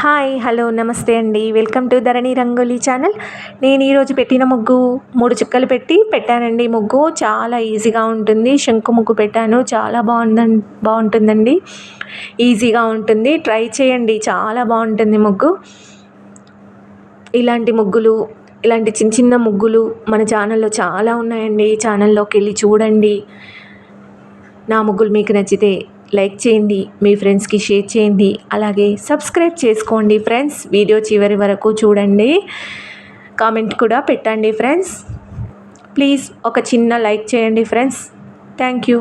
Hi hello నమస్తే అండి. Welcome to Dharani rangoli channel. నేను ఈరోజు పెట్టిన ముగ్గు 3 చుక్కలు పెట్టానండి. ముగ్గు చాలా ఈజీగా ఉంటుంది. శంకు ముగ్గు పెట్టాను, చాలా బాగుంటుందండి. ఈజీగా ఉంటుంది, ట్రై చేయండి, చాలా బాగుంటుంది ముగ్గు. ఇలాంటి ముగ్గులు, ఇలాంటి చిన్న చిన్న ముగ్గులు మన ఛానల్లో చాలా ఉన్నాయండి. ఛానల్లోకి వెళ్ళి చూడండి. నా ముగ్గులు మీకు నచ్చితే లైక్ చేయండి, మీ ఫ్రెండ్స్కి షేర్ చేయండి, అలాగే సబ్స్క్రైబ్ చేసుకోండి ఫ్రెండ్స్. వీడియో చివరి వరకు చూడండి, కామెంట్ కూడా పెట్టండి ఫ్రెండ్స్. ప్లీజ్ ఒక చిన్న లైక్ చేయండి ఫ్రెండ్స్. Thank you.